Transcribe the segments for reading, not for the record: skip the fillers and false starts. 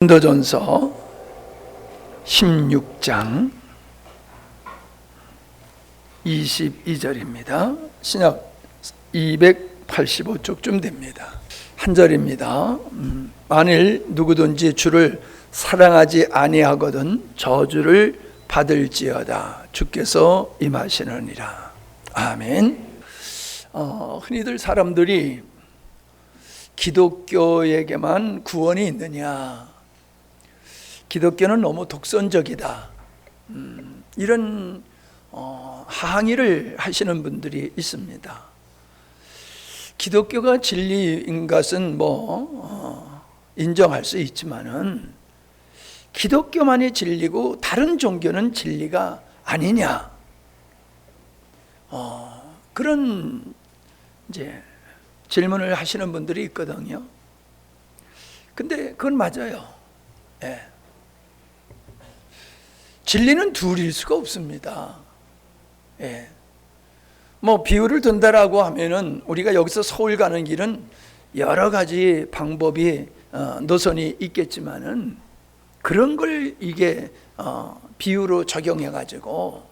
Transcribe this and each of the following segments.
고린도전서 16장 22절입니다. 신약 285쪽쯤 됩니다. 한 절입니다. 만일 누구든지 주를 사랑하지 아니하거든 저주를 받을지어다. 주께서 임하시느니라. 아멘. 흔히들 사람들이 기독교에게만 구원이 있느냐, 기독교는 너무 독선적이다, 이런 항의를 하시는 분들이 있습니다. 기독교가 진리인 것은 인정할 수 있지만은 기독교만이 진리고 다른 종교는 진리가 아니냐, 그런 이제 질문을 하시는 분들이 있거든요. 근데 그건 맞아요. 예. 진리는 둘일 수가 없습니다. 예. 비유를 든다라고 하면은 우리가 여기서 서울 가는 길은 여러 가지 방법이 노선이 있겠지만은 그런 걸 이게 비유로 적용해 가지고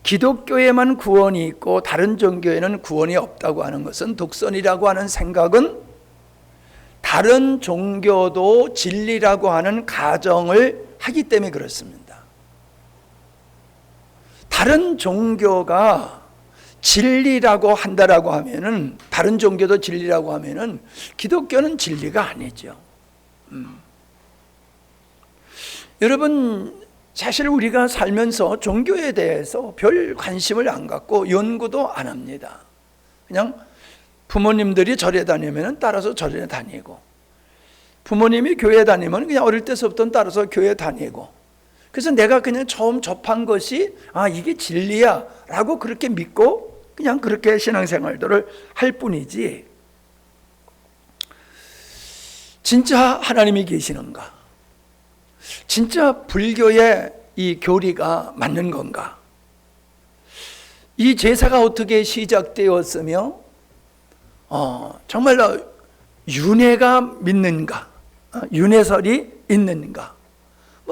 기독교에만 구원이 있고 다른 종교에는 구원이 없다고 하는 것은 독선이라고 하는 생각은 다른 종교도 진리라고 하는 가정을 하기 때문에 그렇습니다. 다른 종교가 진리라고 한다라고 하면은, 다른 종교도 진리라고 하면은 기독교는 진리가 아니죠. 여러분, 사실 우리가 살면서 종교에 대해서 별 관심을 안 갖고 연구도 안 합니다. 그냥 부모님들이 절에 다니면 따라서 절에 다니고, 부모님이 교회 다니면 그냥 어릴 때서부터 따라서 교회 다니고, 그래서 내가 그냥 처음 접한 것이 이게 진리야 라고 그렇게 믿고 그냥 그렇게 신앙생활들을 할 뿐이지, 진짜 하나님이 계시는가, 진짜 불교의 이 교리가 맞는 건가, 이 제사가 어떻게 시작되었으며 정말로 윤회가 믿는가, 윤회설이 있는가,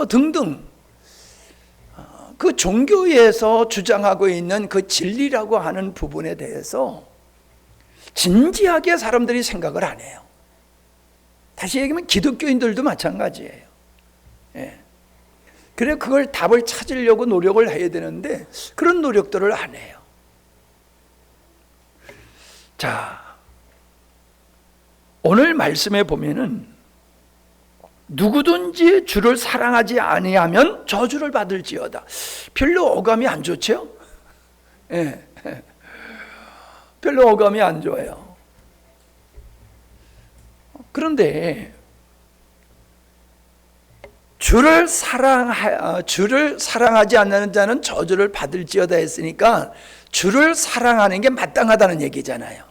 등등 그 종교에서 주장하고 있는 그 진리라고 하는 부분에 대해서 진지하게 사람들이 생각을 안 해요. 다시 얘기하면 기독교인들도 마찬가지예요. 예. 그래 그걸 답을 찾으려고 노력을 해야 되는데 그런 노력들을 안 해요. 자, 오늘 말씀에 보면은 누구든지 주를 사랑하지 아니하면 저주를 받을지어다. 별로 어감이 안 좋죠? 예. 별로 어감이 안 좋아요. 그런데 주를 사랑하지 않는 자는 저주를 받을지어다 했으니까 주를 사랑하는 게 마땅하다는 얘기잖아요.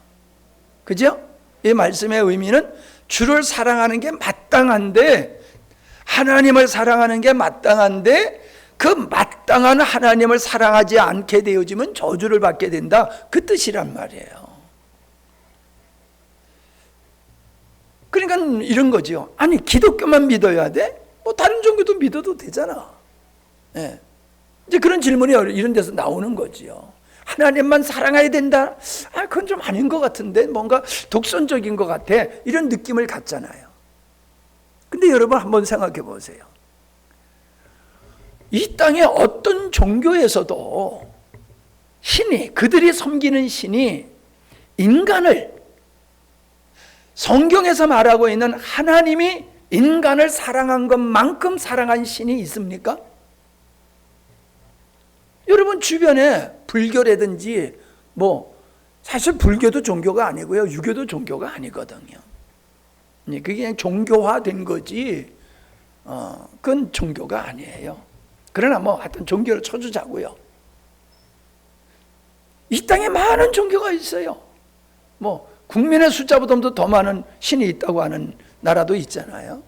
그죠? 이 말씀의 의미는 주를 사랑하는 게 마땅한데, 하나님을 사랑하는 게 마땅한데 그 마땅한 하나님을 사랑하지 않게 되어지면 저주를 받게 된다, 그 뜻이란 말이에요. 그러니까 이런 거죠. 아니 기독교만 믿어야 돼? 다른 종교도 믿어도 되잖아. 예. 이제 그런 질문이 이런 데서 나오는 거지요. 하나님만 사랑해야 된다? 그건 좀 아닌 것 같은데, 뭔가 독선적인 것 같아, 이런 느낌을 갖잖아요. 근데 여러분 한번 생각해 보세요. 이 땅의 어떤 종교에서도 그들이 섬기는 신이 인간을, 성경에서 말하고 있는 하나님이 인간을 사랑한 것만큼 사랑한 신이 있습니까? 여러분 주변에 불교라든지 사실 불교도 종교가 아니고요, 유교도 종교가 아니거든요. 그게 그냥 종교화된 거지 그건 종교가 아니에요. 그러나 하여튼 종교를 쳐주자고요. 이 땅에 많은 종교가 있어요. 국민의 숫자보다도 더 많은 신이 있다고 하는 나라도 있잖아요.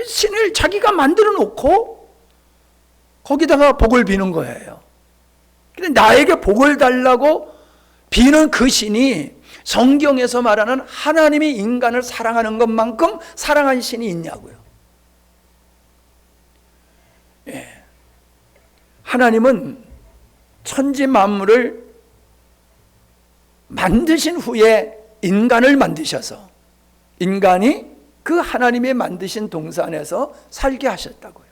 신을 자기가 만들어 놓고 거기다가 복을 비는 거예요. 근데 나에게 복을 달라고 비는 그 신이 성경에서 말하는 하나님이 인간을 사랑하는 것만큼 사랑한 신이 있냐고요. 예. 하나님은 천지 만물을 만드신 후에 인간을 만드셔서 인간이 그 하나님이 만드신 동산에서 살게 하셨다고요.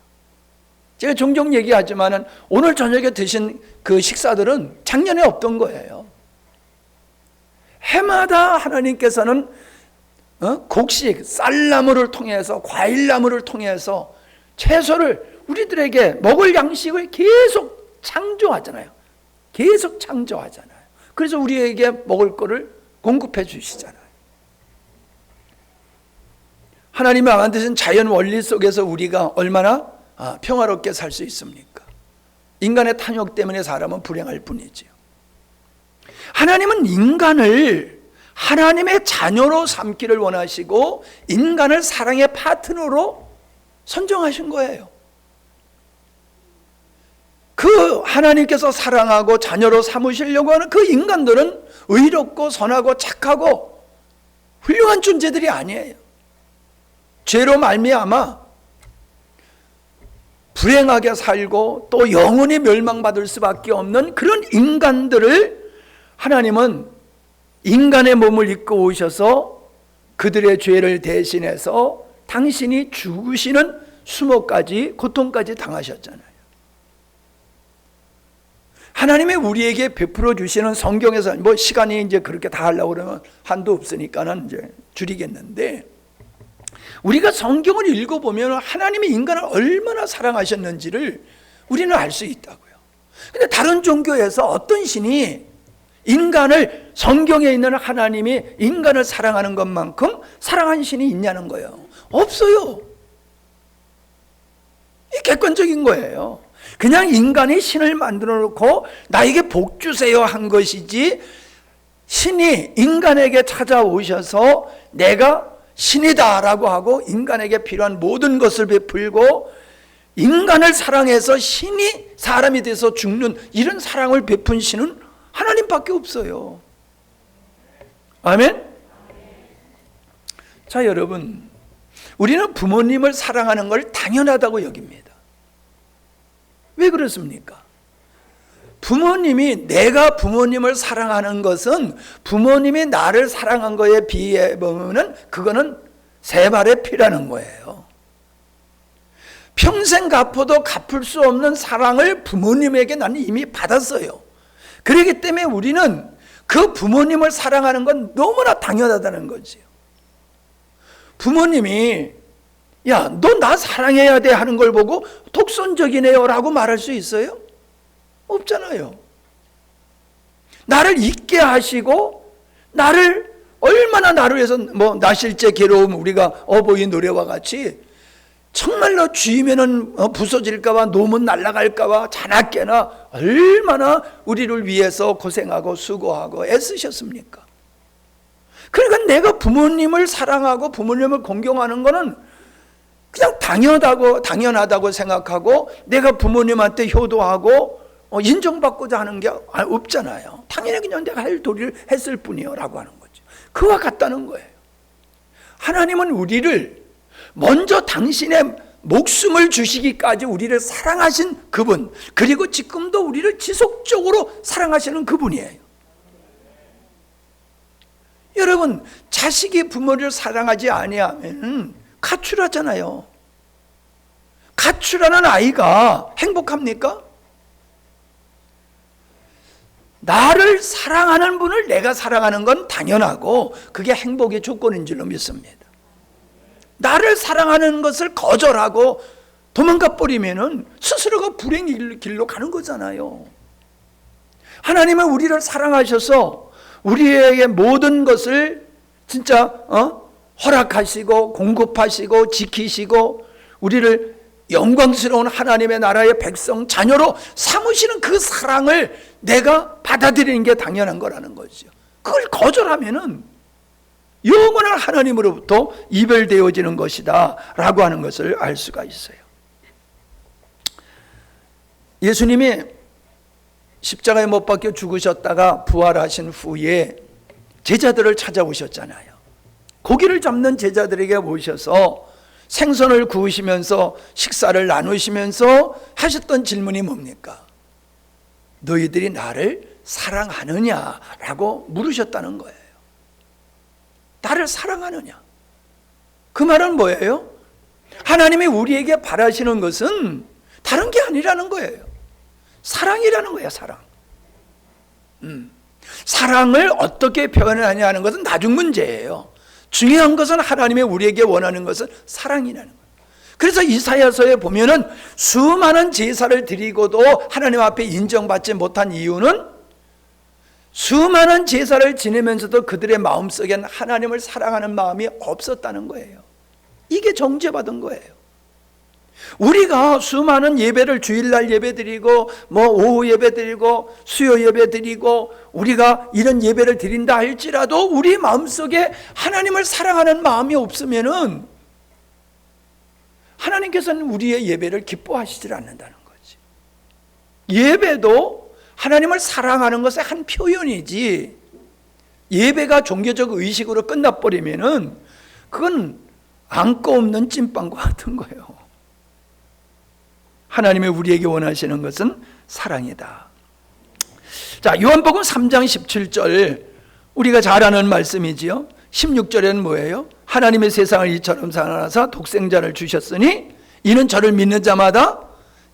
제가 종종 얘기하지만 오늘 저녁에 드신 그 식사들은 작년에 없던 거예요. 해마다 하나님께서는 곡식, 쌀나무를 통해서, 과일나무를 통해서 채소를 우리들에게 먹을 양식을 계속 창조하잖아요. 계속 창조하잖아요. 그래서 우리에게 먹을 거를 공급해 주시잖아요. 하나님이 만드신 자연 원리 속에서 우리가 얼마나 평화롭게 살 수 있습니까? 인간의 탐욕 때문에 사람은 불행할 뿐이지요. 하나님은 인간을 하나님의 자녀로 삼기를 원하시고 인간을 사랑의 파트너로 선정하신 거예요. 그 하나님께서 사랑하고 자녀로 삼으시려고 하는 그 인간들은 의롭고 선하고 착하고 훌륭한 존재들이 아니에요. 죄로 말미암아 불행하게 살고 또 영원히 멸망받을 수밖에 없는 그런 인간들을 하나님은 인간의 몸을 입고 오셔서 그들의 죄를 대신해서 당신이 죽으시는 수모까지 고통까지 당하셨잖아요. 하나님이 우리에게 베풀어 주시는 성경에서 시간이 이제 그렇게 다 하려고 그러면 한도 없으니까는 이제 줄이겠는데, 우리가 성경을 읽어보면 하나님이 인간을 얼마나 사랑하셨는지를 우리는 알 수 있다고요. 근데 다른 종교에서 어떤 신이 인간을, 성경에 있는 하나님이 인간을 사랑하는 것만큼 사랑한 신이 있냐는 거예요. 없어요. 이 객관적인 거예요. 그냥 인간이 신을 만들어 놓고 나에게 복 주세요 한 것이지, 신이 인간에게 찾아오셔서 내가 신이다 라고 하고 인간에게 필요한 모든 것을 베풀고 인간을 사랑해서 신이 사람이 돼서 죽는 이런 사랑을 베푼 신은 하나님밖에 없어요. 아멘? 자, 여러분, 우리는 부모님을 사랑하는 걸 당연하다고 여깁니다. 왜 그렇습니까? 부모님이, 내가 부모님을 사랑하는 것은 부모님이 나를 사랑한 거에 비해 보면 그거는 세 발의 피라는 거예요. 평생 갚아도 갚을 수 없는 사랑을 부모님에게 나는 이미 받았어요. 그렇기 때문에 우리는 그 부모님을 사랑하는 건 너무나 당연하다는 거지요. 부모님이 야, 너 나 사랑해야 돼 하는 걸 보고 독선적이네요 라고 말할 수 있어요? 없잖아요. 나를 잊게 하시고 나를 얼마나 나를 위해서 나실제 괴로움, 우리가 어버이 노래와 같이 정말로 쥐면은 부서질까봐, 놈은 날아갈까봐 자나깨나 얼마나 우리를 위해서 고생하고 수고하고 애쓰셨습니까? 그러니까 내가 부모님을 사랑하고 부모님을 공경하는 거는 그냥 당연하다고 생각하고 내가 부모님한테 효도하고 인정받고자 하는 게 없잖아요. 당연히 그냥 내가 할 도리를 했을 뿐이요 라고 하는 거죠. 그와 같다는 거예요. 하나님은 우리를 먼저 당신의 목숨을 주시기까지 우리를 사랑하신 그분, 그리고 지금도 우리를 지속적으로 사랑하시는 그분이에요. 여러분, 자식이 부모를 사랑하지 아니하면 가출하잖아요. 가출하는 아이가 행복합니까? 나를 사랑하는 분을 내가 사랑하는 건 당연하고 그게 행복의 조건인 줄로 믿습니다. 나를 사랑하는 것을 거절하고 도망가 버리면은 스스로가 불행의 길로 가는 거잖아요. 하나님은 우리를 사랑하셔서 우리에게 모든 것을 진짜 허락하시고 공급하시고 지키시고 우리를 영광스러운 하나님의 나라의 백성, 자녀로 삼으시는 그 사랑을 내가 받아들이는 게 당연한 거라는 거죠. 그걸 거절하면은 영원한 하나님으로부터 이별되어지는 것이다 라고 하는 것을 알 수가 있어요. 예수님이 십자가에 못 박혀 죽으셨다가 부활하신 후에 제자들을 찾아오셨잖아요. 고기를 잡는 제자들에게 오셔서 생선을 구우시면서 식사를 나누시면서 하셨던 질문이 뭡니까? 너희들이 나를 사랑하느냐라고 물으셨다는 거예요. 나를 사랑하느냐? 그 말은 뭐예요? 하나님이 우리에게 바라시는 것은 다른 게 아니라는 거예요. 사랑이라는 거예요. 사랑. 사랑을 어떻게 표현하냐 하는 것은 나중 문제예요. 중요한 것은 하나님이 우리에게 원하는 것은 사랑이라는 거예요. 그래서 이사야서에 보면은 수많은 제사를 드리고도 하나님 앞에 인정받지 못한 이유는 수많은 제사를 지내면서도 그들의 마음속엔 하나님을 사랑하는 마음이 없었다는 거예요. 이게 정죄받은 거예요. 우리가 수많은 예배를 주일날 예배 드리고 오후 예배 드리고 수요 예배 드리고 우리가 이런 예배를 드린다 할지라도 우리 마음속에 하나님을 사랑하는 마음이 없으면은 하나님께서는 우리의 예배를 기뻐하시질 않는다는 거지. 예배도 하나님을 사랑하는 것의 한 표현이지, 예배가 종교적 의식으로 끝나버리면은 그건 안고 없는 찐빵과 같은 거예요. 하나님이 우리에게 원하시는 것은 사랑이다. 자, 요한복음 3장 17절 우리가 잘 아는 말씀이지요. 16절에는 뭐예요? 하나님의 세상을 이처럼 사랑하사 독생자를 주셨으니 이는 저를 믿는 자마다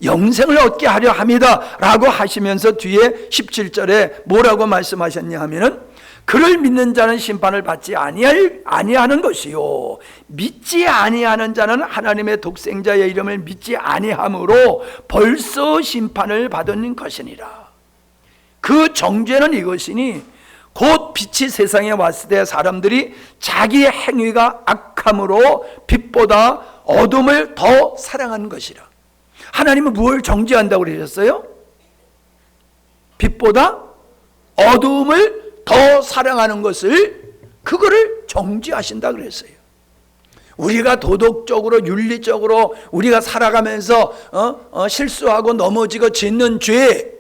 영생을 얻게 하려 함이다 라고 하시면서 뒤에 17절에 뭐라고 말씀하셨냐 하면은 그를 믿는 자는 심판을 받지 아니하는 것이요 믿지 아니하는 자는 하나님의 독생자의 이름을 믿지 아니함으로 벌써 심판을 받은 것이니라. 그 정죄는 이것이니 곧 빛이 세상에 왔을 때 사람들이 자기의 행위가 악함으로 빛보다 어둠을 더 사랑한 것이라. 하나님은 무엇을 정죄한다고 그러셨어요? 빛보다 어둠을 더 사랑하는 것을, 그거를 정죄하신다 그랬어요. 우리가 도덕적으로 윤리적으로 우리가 살아가면서 실수하고 넘어지고 짓는 죄,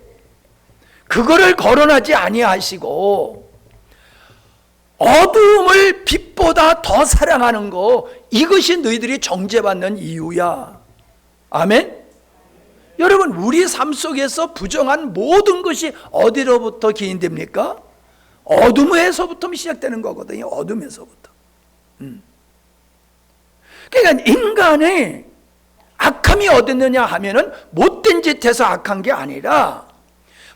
그거를 거론하지 아니하시고 어두움을 빛보다 더 사랑하는 거, 이것이 너희들이 정죄받는 이유야. 아멘? 여러분, 우리 삶 속에서 부정한 모든 것이 어디로부터 기인됩니까? 어둠에서부터 시작되는 거거든요. 어둠에서부터. 그러니까 인간의 악함이 어딨느냐 하면은 못된 짓해서 악한 게 아니라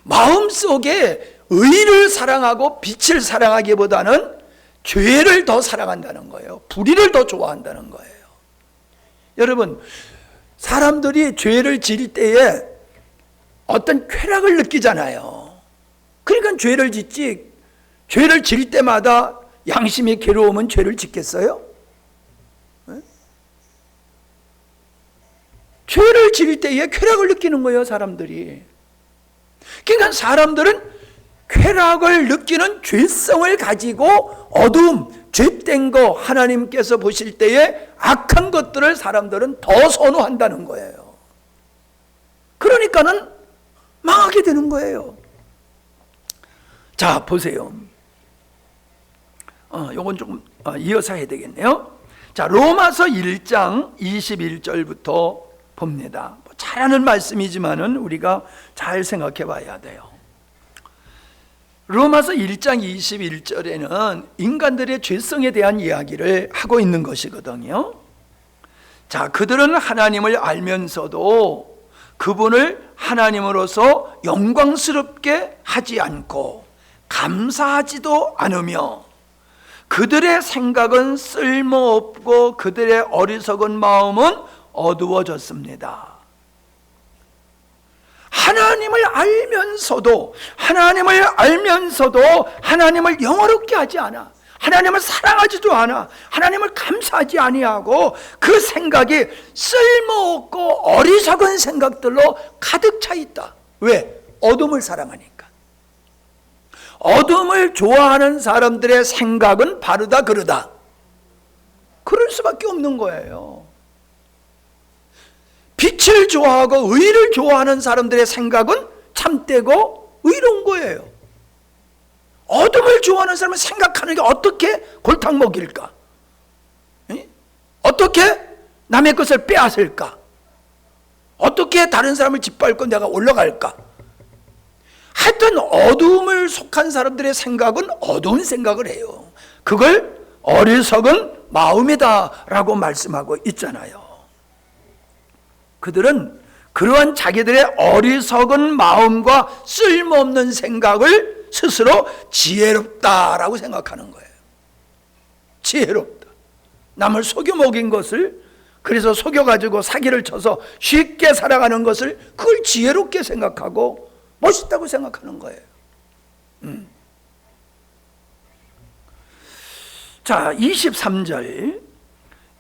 마음속에 의를 사랑하고 빛을 사랑하기보다는 죄를 더 사랑한다는 거예요. 불의를 더 좋아한다는 거예요. 여러분, 사람들이 죄를 지을 때에 어떤 쾌락을 느끼잖아요. 그러니까 죄를 짓지, 죄를 지을 때마다 양심이 괴로우면 죄를 짓겠어요? 네? 죄를 지을 때에 쾌락을 느끼는 거예요, 사람들이. 그러니까 사람들은 쾌락을 느끼는 죄성을 가지고 어두움, 죄된 거, 하나님께서 보실 때에 악한 것들을 사람들은 더 선호한다는 거예요. 그러니까는 망하게 되는 거예요. 자, 보세요. 요건 조금 이어서 해야 되겠네요. 자, 로마서 1장 21절부터 봅니다. 잘 아는 말씀이지만은 우리가 잘 생각해 봐야 돼요. 로마서 1장 21절에는 인간들의 죄성에 대한 이야기를 하고 있는 것이거든요. 자, 그들은 하나님을 알면서도 그분을 하나님으로서 영광스럽게 하지 않고 감사하지도 않으며 그들의 생각은 쓸모없고 그들의 어리석은 마음은 어두워졌습니다. 하나님을 알면서도 하나님을 영화롭게 하지 않아, 하나님을 사랑하지도 않아, 하나님을 감사하지 아니하고 그 생각이 쓸모없고 어리석은 생각들로 가득 차 있다. 왜? 어둠을 사랑하니까. 어둠을 좋아하는 사람들의 생각은 바르다 그르다. 그럴 수밖에 없는 거예요. 빛을 좋아하고 의를 좋아하는 사람들의 생각은 참되고 의로운 거예요. 어둠을 좋아하는 사람은 생각하는 게 어떻게 골탕 먹일까? 어떻게 남의 것을 빼앗을까? 어떻게 다른 사람을 짓밟고 내가 올라갈까? 하여튼 어둠을 속한 사람들의 생각은 어두운 생각을 해요. 그걸 어리석은 마음이다 라고 말씀하고 있잖아요. 그들은 그러한 자기들의 어리석은 마음과 쓸모없는 생각을 스스로 지혜롭다라고 생각하는 거예요. 지혜롭다. 남을 속여 먹인 것을, 그래서 속여가지고 사기를 쳐서 쉽게 살아가는 것을 그걸 지혜롭게 생각하고 멋있다고 생각하는 거예요. 자, 23절.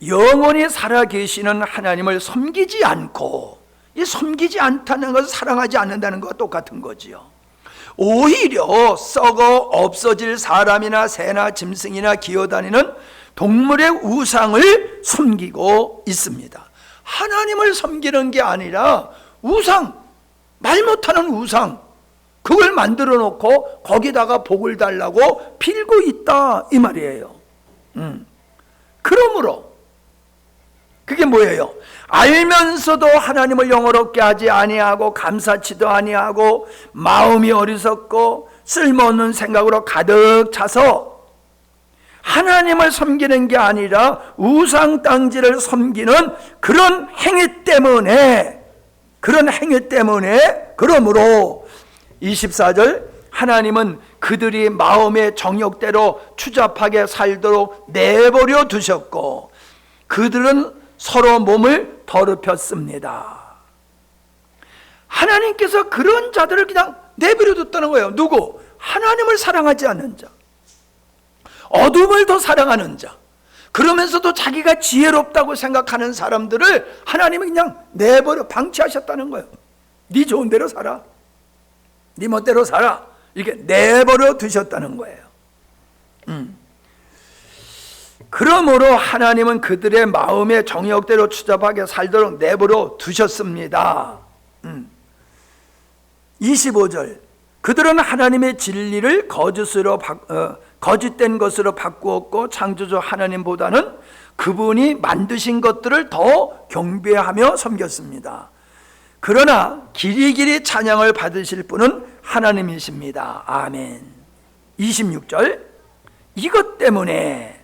영원히 살아계시는 하나님을 섬기지 않고, 이 섬기지 않다는 것은 사랑하지 않는다는 것과 똑같은 거지요. 오히려 썩어 없어질 사람이나 새나 짐승이나 기어다니는 동물의 우상을 섬기고 있습니다. 하나님을 섬기는 게 아니라 우상, 말 못하는 우상, 그걸 만들어 놓고 거기다가 복을 달라고 빌고 있다 이 말이에요. 그러므로 그게 뭐예요? 알면서도 하나님을 영어롭게 하지 아니하고 감사치도 아니하고 마음이 어리석고 쓸모없는 생각으로 가득 차서 하나님을 섬기는 게 아니라 우상 땅지를 섬기는 그런 행위 때문에, 그러므로 24절, 하나님은 그들이 마음의 정욕대로 추잡하게 살도록 내버려 두셨고 그들은 서로 몸을 더럽혔습니다. 하나님께서 그런 자들을 그냥 내버려 뒀다는 거예요. 누구? 하나님을 사랑하지 않는 자, 어둠을 더 사랑하는 자, 그러면서도 자기가 지혜롭다고 생각하는 사람들을 하나님이 그냥 내버려 방치하셨다는 거예요. 네 좋은 대로 살아, 네 멋대로 살아, 이렇게 내버려 두셨다는 거예요. 그러므로 하나님은 그들의 마음의 정욕대로 추잡하게 살도록 내버려 두셨습니다. 25절, 그들은 하나님의 진리를 거짓된 것으로 바꾸었고 창조주 하나님보다는 그분이 만드신 것들을 더 경배하며 섬겼습니다. 그러나 길이길이 찬양을 받으실 분은 하나님이십니다. 아멘. 26절, 이것 때문에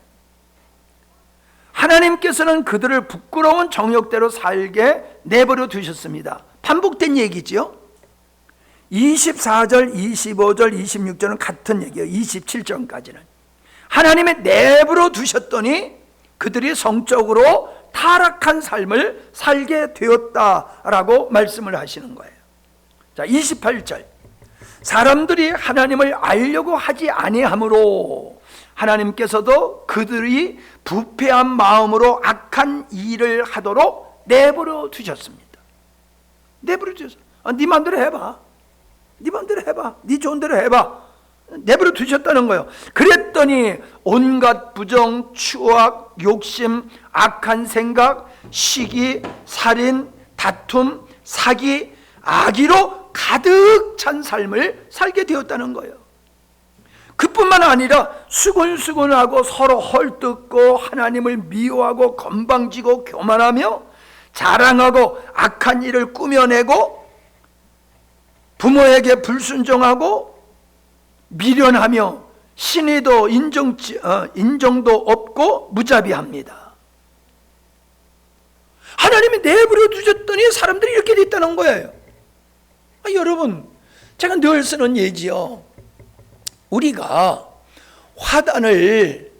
하나님께서는 그들을 부끄러운 정욕대로 살게 내버려 두셨습니다. 반복된 얘기죠. 24절, 25절, 26절은 같은 얘기예요. 27절까지는 하나님의 내버려 두셨더니 그들이 성적으로 타락한 삶을 살게 되었다라고 말씀을 하시는 거예요. 자, 28절, 사람들이 하나님을 알려고 하지 아니하므로 하나님께서도 그들이 부패한 마음으로 악한 일을 하도록 내버려 두셨습니다. 내버려 두셨어요. 네 마음대로 해봐, 네 마음대로 해봐, 네 좋은 대로 해봐, 내버려 두셨다는 거예요. 그랬더니 온갖 부정, 추악, 욕심, 악한 생각, 시기, 살인, 다툼, 사기, 악의로 가득 찬 삶을 살게 되었다는 거예요. 그뿐만 아니라 수근수근하고 서로 헐뜯고 하나님을 미워하고 건방지고 교만하며 자랑하고 악한 일을 꾸며내고 부모에게 불순종하고 미련하며 신의도 인정도 없고 무자비합니다. 하나님이 내버려 두셨더니 사람들이 이렇게 됐다는 거예요. 여러분, 제가 늘 쓰는 예지요. 우리가 화단을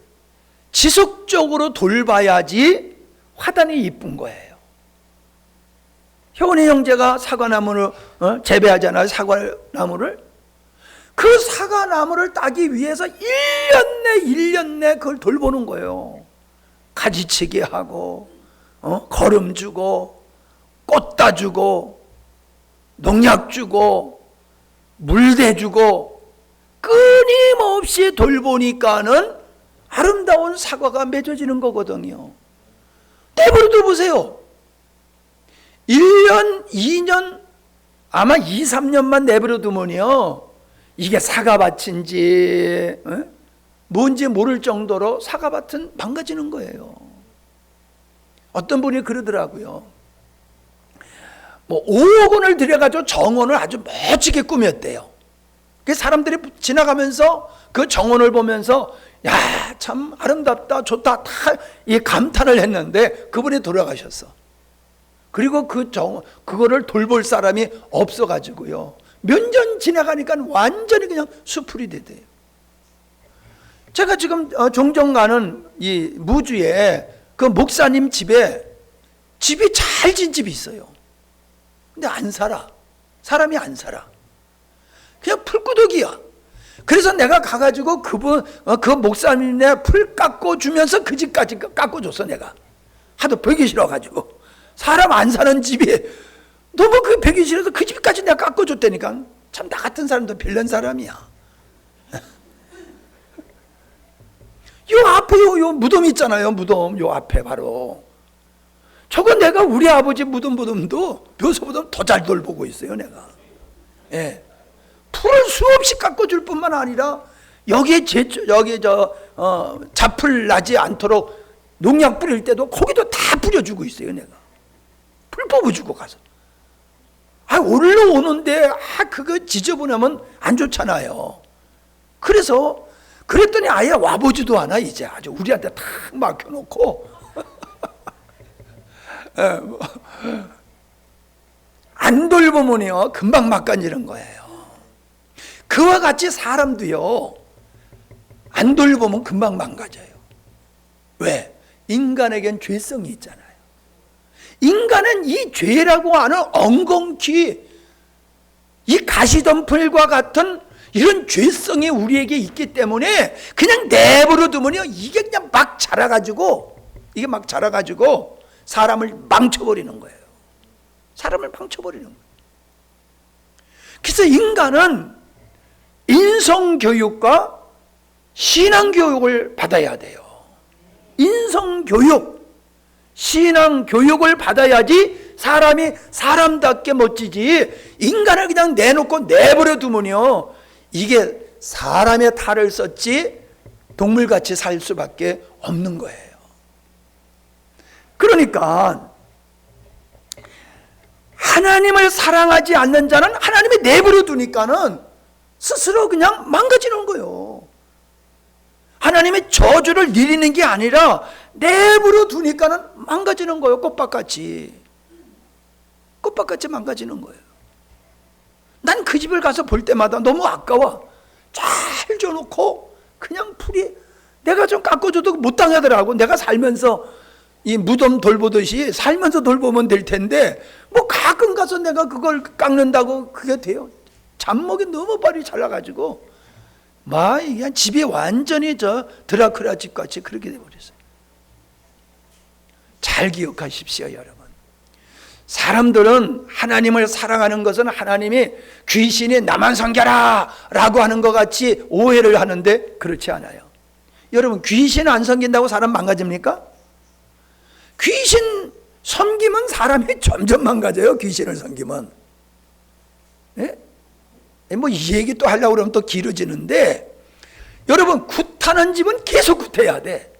지속적으로 돌봐야지 화단이 이쁜 거예요. 효은이 형제가 사과나무를 재배하잖아요. 사과나무를. 그 사과나무를 따기 위해서 1년 내 그걸 돌보는 거예요. 가지치기 하고 거름 주고 꽃 따주고 농약 주고 물대 주고 끊임없이 돌보니까는 아름다운 사과가 맺어지는 거거든요. 내버려 둬보세요. 1년, 2년, 아마 2, 3년만 내버려 두면요, 이게 사과밭인지 뭔지 모를 정도로 사과밭은 망가지는 거예요. 어떤 분이 그러더라고요. 뭐 5억 원을 들여가지고 정원을 아주 멋지게 꾸몄대요. 그 사람들이 지나가면서 그 정원을 보면서 야, 참 아름답다, 좋다, 다 이 감탄을 했는데 그분이 돌아가셨어. 그리고 그거를 돌볼 사람이 없어가지고요. 몇 년 지나가니까 완전히 그냥 수풀이 되대요. 제가 지금 종종 가는 이 무주에 그 목사님 집이 잘 진 집이 있어요. 근데 안 살아. 사람이 안 살아. 그냥 풀구덕이야. 그래서 내가 가가지고 그 목사님네 풀 깎아주면서 그 집까지 깎아줬어, 내가. 하도 보기 싫어가지고. 사람 안 사는 집이 너무 그 보기 싫어서 그 집까지 내가 깎아줬다니까. 참 나 같은 사람도 별난 사람이야. 요 앞에 요 무덤 있잖아요, 무덤. 요 앞에 바로. 저거 내가 우리 아버지 무덤도 묘소보다 더 잘 돌보고 있어요, 내가. 예. 풀을 수없이 깎아줄 뿐만 아니라 여기에 잡풀 나지 않도록 농약 뿌릴 때도 거기도 다 뿌려주고 있어요, 내가. 풀 뽑아주고 가서. 올라오는데 그거 지저분하면 안 좋잖아요. 그래서 그랬더니 아예 와보지도 않아. 이제 아주 우리한테 탁 막혀놓고 안 돌보면요 금방 막간지는 거예요. 그와 같이 사람도요 안 돌보면 금방 망가져요. 왜? 인간에겐 죄성이 있잖아요. 인간은 이 죄라고 하는 엉겅퀴 이 가시덤불과 같은 이런 죄성이 우리에게 있기 때문에 그냥 내버려 두면요 이게 그냥 막 자라가지고 사람을 망쳐버리는 거예요. 사람을 망쳐버리는 거예요. 그래서 인간은 인성교육과 신앙교육을 받아야 돼요. 인성교육, 신앙교육을 받아야지 사람이 사람답게 멋지지 인간을 그냥 내버려 두면요 이게 사람의 탈을 썼지 동물같이 살 수밖에 없는 거예요. 그러니까 하나님을 사랑하지 않는 자는 하나님이 내버려 두니까는 스스로 그냥 망가지는 거예요. 하나님의 저주를 내리는 게 아니라 내버려 두니까는 망가지는 거예요. 꽃밭같이 망가지는 거예요. 난 그 집을 가서 볼 때마다 너무 아까워. 잘 줘놓고 그냥 풀이 내가 좀 깎아줘도 못 당하더라고. 내가 살면서 이 무덤 돌보듯이 살면서 돌보면 될 텐데 뭐 가끔 가서 내가 그걸 깎는다고 그게 돼요. 잡목이 너무 발이 잘나가지고 막 그냥 집이 완전히 드라큘라 집같이 그렇게 돼버렸어요. 잘 기억하십시오, 여러분. 사람들은 하나님을 사랑하는 것은 하나님이 귀신이 나만 섬겨라 라고 하는 것 같이 오해를 하는데 그렇지 않아요. 여러분, 귀신 안 섬긴다고 사람 망가집니까? 귀신 섬기면 사람이 점점 망가져요. 귀신을 섬기면. 예? 뭐 이 얘기 또 하려고 그러면 또 길어지는데 여러분, 굿하는 집은 계속 굿해야 돼.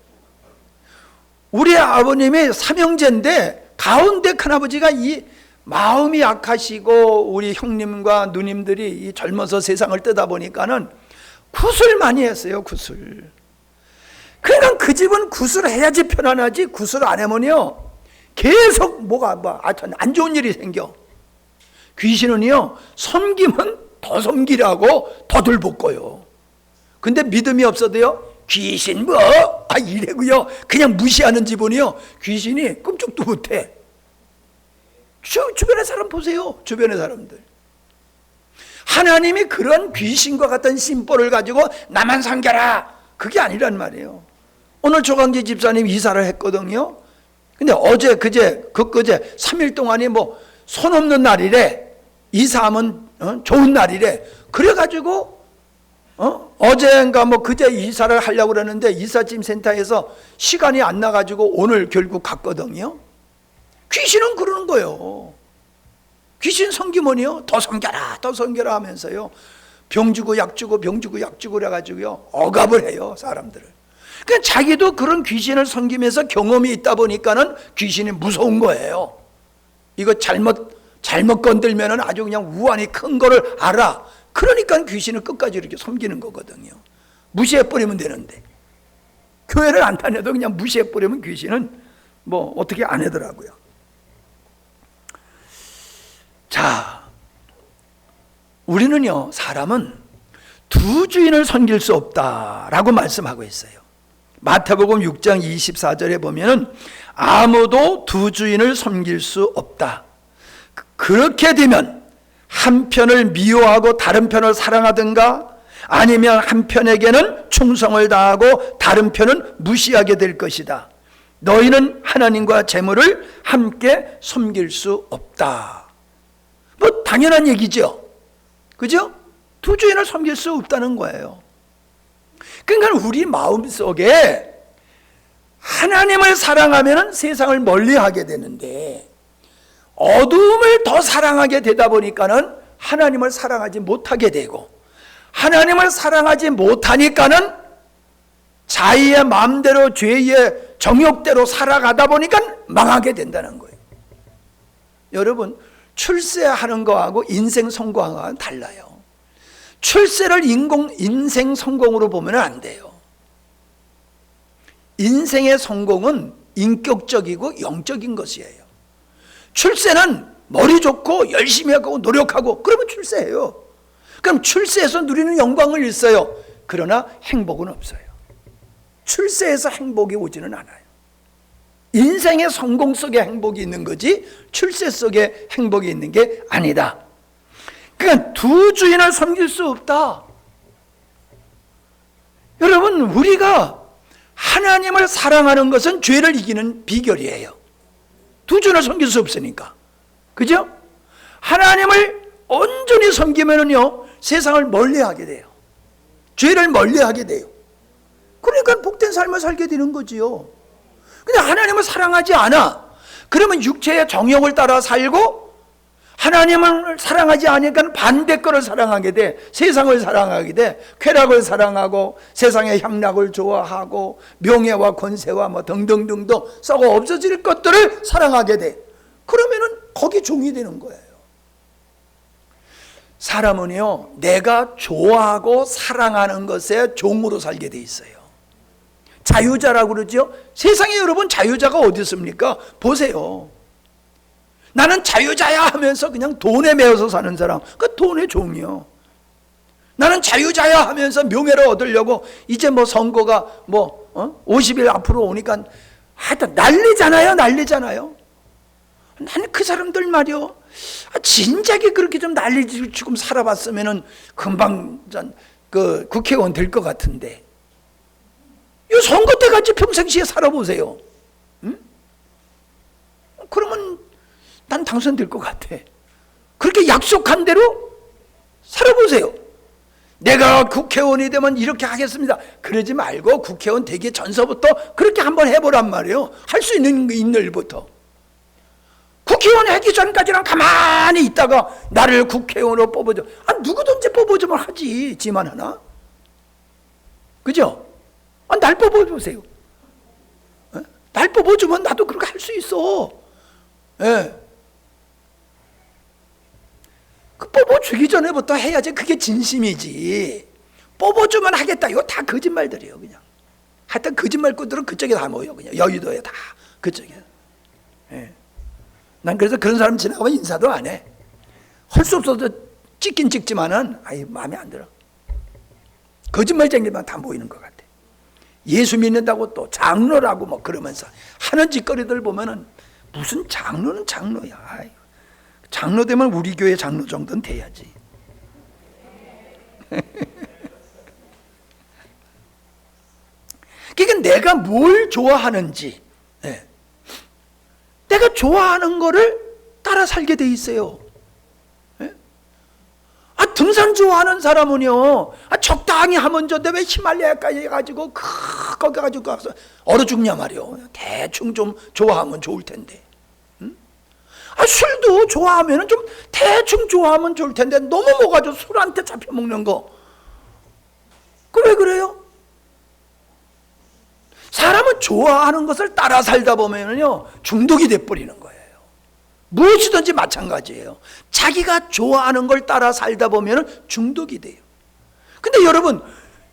우리 아버님이 삼형제인데 가운데 큰아버지가 이 마음이 약하시고 우리 형님과 누님들이 이 젊어서 세상을 뜨다 보니까는 굿을 많이 했어요. 굿을. 그러니까 그 집은 굿을 해야지 편안하지 굿을 안 하면요 계속 안 좋은 일이 생겨. 귀신은요 섬기면 더 섬기라고 더 돌볶고요. 근데 믿음이 없어도요 귀신 이래고요 그냥 무시하는 집은요 귀신이 끔찍도 못해. 주변의 사람 보세요. 주변의 사람들. 하나님이 그런 귀신과 같은 심보를 가지고 나만 섬겨라 그게 아니란 말이에요. 오늘 조강지 집사님 이사를 했거든요. 근데 어제 그제 3일 동안이 뭐 손 없는 날이래. 이사하면 좋은 날이래. 그래가지고 어제인가 뭐 그제 이사를 하려고 그러는데 이삿짐 센터에서 시간이 안 나가지고 오늘 결국 갔거든요. 귀신은 그러는 거예요. 귀신 섬기면요 더 섬겨라 하면서요 병 주고 약 주고 병 주고 약 주고 그래가지고요 억압을 해요 사람들을. 그러니까 자기도 그런 귀신을 섬기면서 경험이 있다 보니까는 귀신이 무서운 거예요. 이거 잘못 건들면은 아주 그냥 우환이 큰 거를 알아. 그러니까 귀신을 끝까지 이렇게 섬기는 거거든요. 무시해버리면 되는데 교회를 안 다녀도 그냥 무시해버리면 귀신은 뭐 어떻게 안 하더라고요. 자, 우리는요 사람은 두 주인을 섬길 수 없다라고 말씀하고 있어요. 마태복음 6장 24절에 보면은 아무도 두 주인을 섬길 수 없다. 그렇게 되면 한 편을 미워하고 다른 편을 사랑하든가 아니면 한 편에게는 충성을 다하고 다른 편은 무시하게 될 것이다. 너희는 하나님과 재물을 함께 섬길 수 없다. 뭐 당연한 얘기죠. 그죠? 두 주인을 섬길 수 없다는 거예요. 그러니까 우리 마음속에 하나님을 사랑하면 세상을 멀리하게 되는데 어둠을 더 사랑하게 되다 보니까는 하나님을 사랑하지 못하게 되고 하나님을 사랑하지 못하니까는 자기의 마음대로 죄의 정욕대로 살아가다 보니까 망하게 된다는 거예요. 여러분 출세하는 거하고 인생 성공하고는 달라요. 출세를 인생 성공으로 보면 안 돼요. 인생의 성공은 인격적이고 영적인 것이에요. 출세는 머리 좋고 열심히 하고 노력하고 그러면 출세해요. 그럼 출세해서 누리는 영광을 있어요. 그러나 행복은 없어요. 출세해서 행복이 오지는 않아요. 인생의 성공 속에 행복이 있는 거지 출세 속에 행복이 있는 게 아니다. 그러니까 두 주인을 섬길 수 없다. 여러분 우리가 하나님을 사랑하는 것은 죄를 이기는 비결이에요. 두 주인을 섬길 수 없으니까. 그죠? 하나님을 온전히 섬기면은요 세상을 멀리하게 돼요. 죄를 멀리하게 돼요. 그러니까 복된 삶을 살게 되는 거지요. 근데 하나님을 사랑하지 않아. 그러면 육체의 정욕을 따라 살고 하나님을 사랑하지 않으니까 반대 거를 사랑하게 돼. 세상을 사랑하게 돼. 쾌락을 사랑하고 세상의 향락을 좋아하고 명예와 권세와 뭐 등등등등 썩어 없어질 것들을 사랑하게 돼. 그러면은 거기 종이 되는 거예요. 사람은요 내가 좋아하고 사랑하는 것에 종으로 살게 돼 있어요. 자유자라고 그러죠. 세상에 여러분 자유자가 어디 있습니까? 보세요. 나는 자유자야 하면서 그냥 돈에 매여서 사는 사람, 그 돈의 종이요. 나는 자유자야 하면서 명예를 얻으려고 이제 뭐 선거가 50일 앞으로 오니까 하여튼 난리잖아요. 나는 그 사람들 말이요 진작에 그렇게 좀 난리 치고 살아봤으면은 금방 그 국회의원 될 것 같은데 이 선거 때까지 평상시에 살아보세요. 응? 그러면 난 당선될 것 같아. 그렇게 약속한 대로 살아보세요. 내가 국회의원이 되면 이렇게 하겠습니다. 그러지 말고 국회의원 되기 전서부터 그렇게 한번 해보란 말이에요. 할 수 있는 일부터. 국회의원 하기 전까지는 가만히 있다가 나를 국회의원으로 뽑아줘. 누구든지 뽑아주면 하지. 지만 하나. 그죠? 날 뽑아보세요. 날 뽑아주면 나도 그렇게 할 수 있어. 예. 그 뽑아주기 전에부터 해야지 그게 진심이지. 뽑아주면 하겠다. 이거 다 거짓말들이에요, 그냥. 하여튼 거짓말꾼들은 그쪽에 다 모여, 그냥. 여의도에 다. 그쪽에. 예. 난 그래서 그런 사람 지나가면 인사도 안 해. 할 수 없어서 찍긴 찍지만은, 마음에 안 들어. 거짓말쟁이만 다 모이는 것 같아. 예수 믿는다고 또 장로라고 뭐 그러면서 하는 짓거리들 보면은 무슨 장로는 장로야. 장로 되면 우리 교회 장로 정도는 돼야지. 그러니까 내가 뭘 좋아하는지, 내가 좋아하는 거를 따라 살게 돼 있어요. 등산 좋아하는 사람은요, 적당히 하면 좋은데 왜 히말라야까지 해가지고 거기 가지고 가서 얼어 죽냐 말이요. 대충 좀 좋아하면 좋을 텐데. 술도 뭐 좋아하면 좀 대충 좋아하면 좋을 텐데 너무 먹어가지고 술한테 잡혀 먹는 거. 왜 그래요? 사람은 좋아하는 것을 따라 살다 보면요 중독이 돼버리는 거예요. 무엇이든지 마찬가지예요. 자기가 좋아하는 걸 따라 살다 보면 중독이 돼요. 근데 여러분,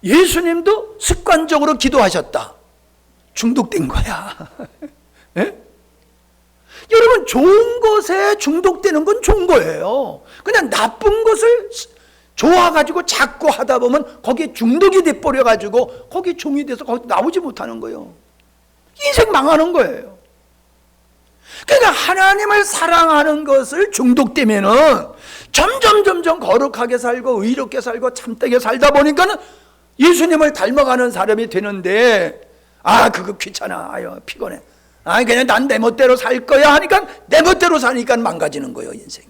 예수님도 습관적으로 기도하셨다. 중독된 거야. 네? 여러분, 좋은 것에 중독되는 건 좋은 거예요. 그냥 나쁜 것을 좋아가지고 자꾸 하다 보면 거기에 중독이 돼버려가지고 거기 종이 돼서 거기 나오지 못하는 거예요. 인생 망하는 거예요. 그러니까 하나님을 사랑하는 것을 중독되면은 점점 거룩하게 살고 의롭게 살고 참되게 살다 보니까는 예수님을 닮아가는 사람이 되는데, 그거 귀찮아, 아유 피곤해, 그냥 난 내 멋대로 살 거야 하니까 내 멋대로 사니까 망가지는 거예요, 인생이.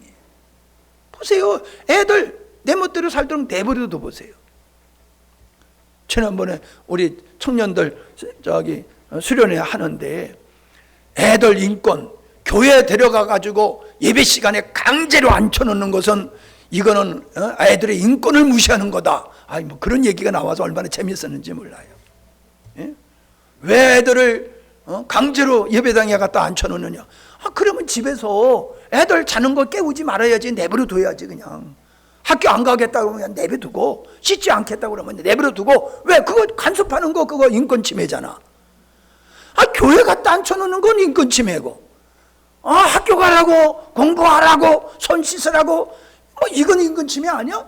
보세요, 애들 내 멋대로 살도록 내버려둬 보세요. 지난번에 우리 청년들 수련회 하는데 애들 인권 교회에 데려가 가지고 예배 시간에 강제로 앉혀놓는 것은 이거는 애들의 인권을 무시하는 거다. 뭐 그런 얘기가 나와서 얼마나 재밌었는지 몰라요. 예? 왜 애들을 강제로 예배당에 갖다 앉혀놓느냐? 그러면 집에서 애들 자는 거 깨우지 말아야지, 내버려 둬야지. 그냥 학교 안 가겠다고 그냥 내버려두고, 씻지 않겠다고 그러면 내버려두고, 왜 그거 간섭하는 거 그거 인권 침해잖아. 교회 갖다 앉혀놓는 건 인권 침해고, 학교 가라고, 공부하라고, 손 씻으라고, 이건 인권 침해 아니야?